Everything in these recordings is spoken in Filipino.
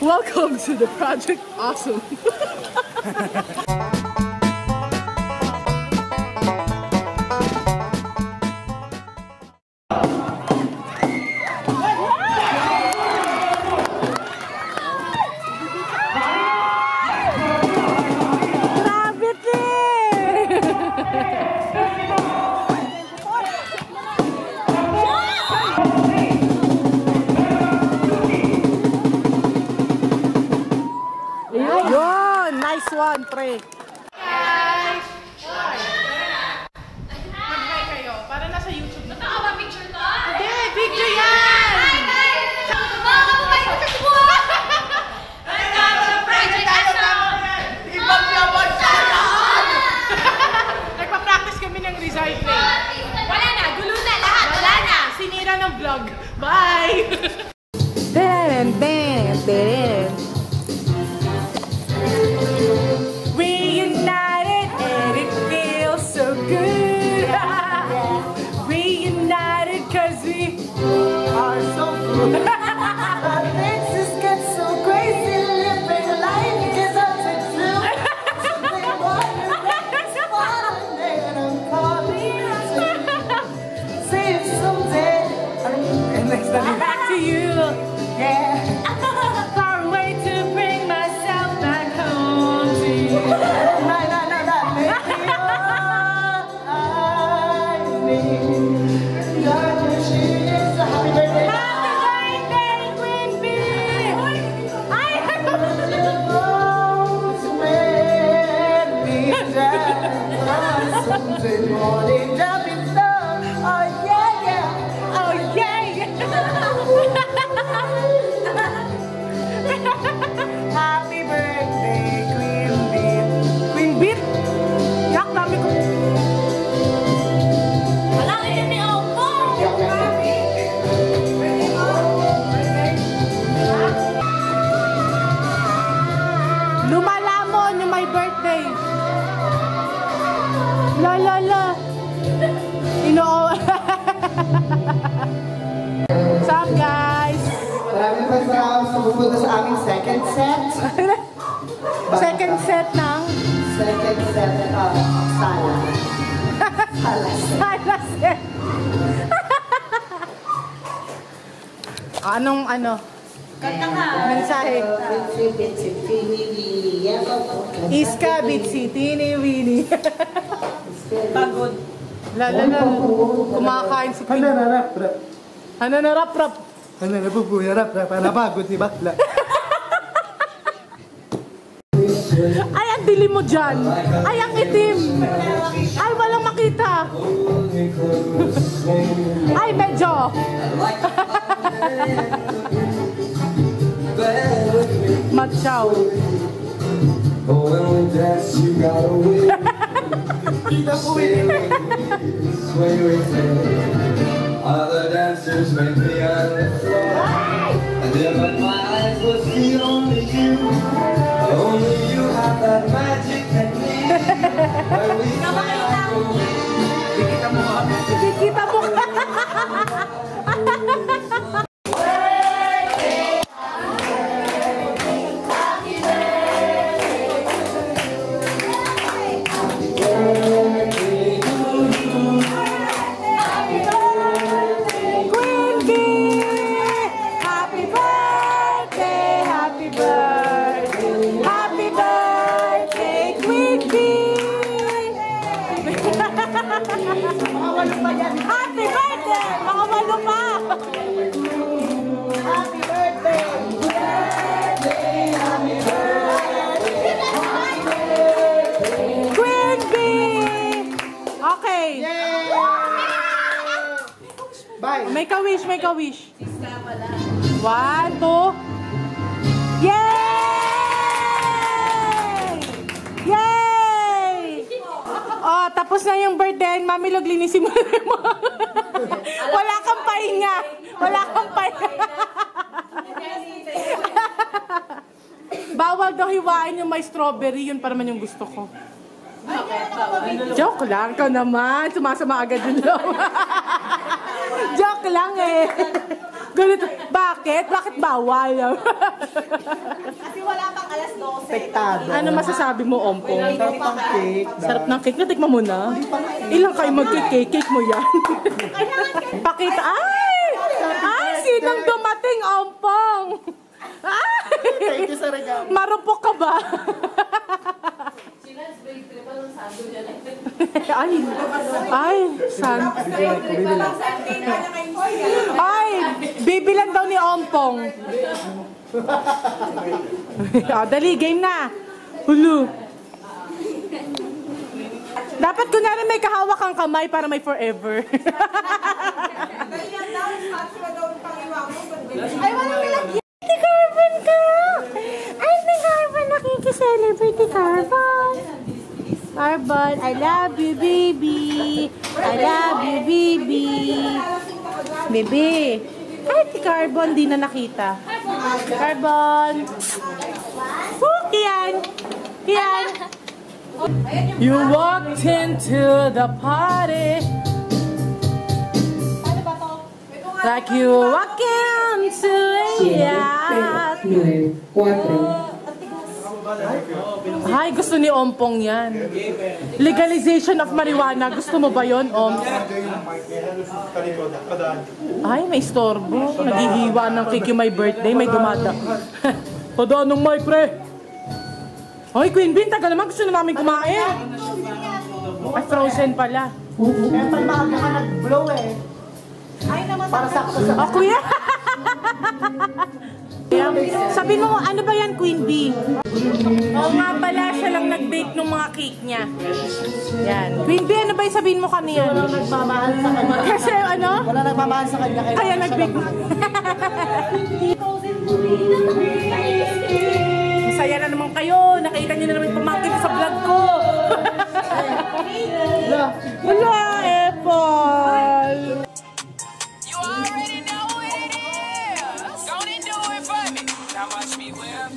Welcome to the Project Awesome. Nice one, pre. Guys! Mag-hi kayo. Para nasa YouTube. Natawa picture to? Hindi, video yan! Hi guys! Mga kapatid ko sa subuha! Project Awesome! Ibang-labas sa lahat! Nagpa-practice kami ng recycling. Wala na, gulo na lahat. Wala na! Sinira ng vlog. Bye! Reunited and it feels so good. Reunited cause we are so good. What makes us get so crazy living life is up to do. Something more than fun and I'm calling to see you someday. And next time back to you. Yeah. Far away to bring myself back home to you. Happy birthday, Queen Bee. Queen Bee? Yak, dami ko. Walang ilan ni Opo! Lumalamon yung my birthday. La la la. What's up, guys? Maraming salamat sa pupunta sa aming second set. Second set ng Second set sala. Sala set. Anong ano? Kanta ka! Mensahe. Iska, Bitsy, Tini, Winnie. Pagod. La la la. Kumakain si Queen. Ano na rap rap? Ano na pupuya rap rap? Napagod si Bakla. Ay, ang dilim mo dyan. Ay, ang itim. Ay, walang makita. Ay, medyo. Matchaw. Other dancers make me on the floor, and then my eyes will see only you have that magic technique. Where we Kikita mo. Happy birthday! Mga walo pa! Happy birthday! Happy birthday! Queen Bee! Okay. Bye! Make a wish, make a wish. 1, 2. Yay! Yay! Oh, tapos na yung birthday. Mami Log, linisin mo na mo. Wala kang pahinga. Wala kang pahinga. Bawal daw hiwain yung may strawberry. Yun pa naman yung gusto ko. Joke lang. Ikaw naman. Sumasama agad yung loob. Joke lang eh. Ganito. Bakit? Bakit bawal? Kasi wala pang alas 12. Pektado. Ano masasabi mo, Ompong? Sarap ng cake. Sarap ng cake. Natikman mo na. Ilang kayo mag-cake? Cake mo yan. Pakita. Ay! Ay! Sinang dumating, Ompong? Ay! Thank you sa regalo. Marupok ka ba? Ay! Ay! San? Ay! Bibilan daw ni Ompong. Dali, game na. Hulu. Dapat kunwari may kahawak kang kamay para may forever. Ay, walang nilagyan. Ni Carbon ka! Ay, ni Carbon, nakikiselebrate ni Carbon. Carbon, I love you, baby. I love you, baby. Baby. Ay, si Carbon, di na nakita. Carbon. Oh, Kian. Kian. You walked into the party like you walk into a yacht. Ay, gusto ni Ompong yan. Legalization of marijuana. Gusto mo ba yun, Om? Ay, may istorbo. Naghihiwa ng cake yung my birthday. May dumada. Pada nung may pre. Ay, Queen Bean, tagal naman. Gusto na namin kumain. Ay, frozen pala. Kaya pag maaga ka nag-blow eh. Para sakto sa... Oh, kuya! Sabi mo, ano ba yan, Queen Bee? Oo nga pala, siya lang nag-bake ng mga cake niya. Yan. Queen Bee, ano ba yung sabihin mo kanina? Wala nagmamahal sa kanya. Kasi ano? Wala nagmamahal sa kanya. Kaya nag-bake. Masaya na naman kayo. Nakita niyo na naman yung pamangkin sa vlog ko. Wala, Apple. You already know what it is. Gonna do it for me. Now watch me whip.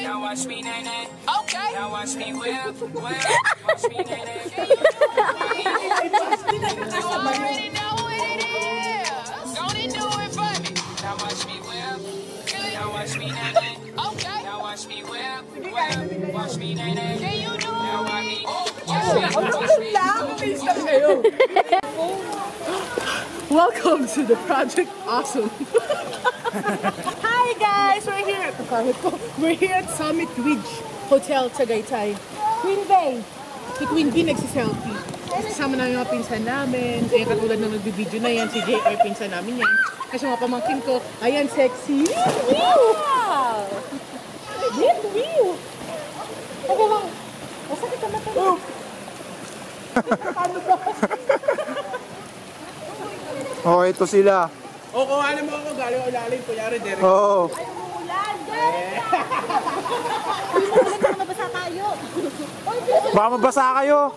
Now watch me nay nay. Okay. Now watch me whip. Watch me nay nay. You already know what it is. Gonna do it for me. Now watch me whip. Now watch me nay nay. Okay. Now watch me whip. Watch me nay nay. Can you do it? Now watch me. Welcome to the Project Awesome. Hi guys, we're here at Summit Ridge Hotel Tagaytay. Queen Bey. Si Queen Bey nagsiselfie. Kasama na yung mga pinsan namin. Kaya katulad ng nagbibideo na yan, si JR pinsan namin yan. Kasi mga pamangkin ko, ayan sexy. Wow! Wow! Okay lang. Masakit ka mata. Oh! Ano ba? Oh, ito sila. O, kung alam mo ako, galing ulalim, kunyari, Derek. Oo. Ay, umuulan. Hindi mo ulan na mabasa tayo. Baka mabasa kayo.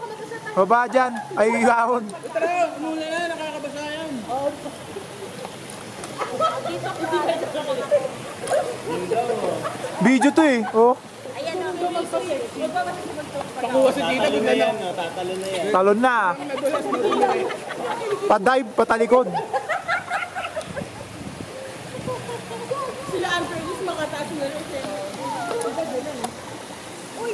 Baba dyan. Ay, ihahon. Tara, umuulan na, nakakabasa yan. Video to eh. Oh. Ayan o. Pakuha si Tita, bigla na. Tatalon na yan. Talon na. Pa-dive, patalikod. Sila ang produce makataas na rin siya. Uy!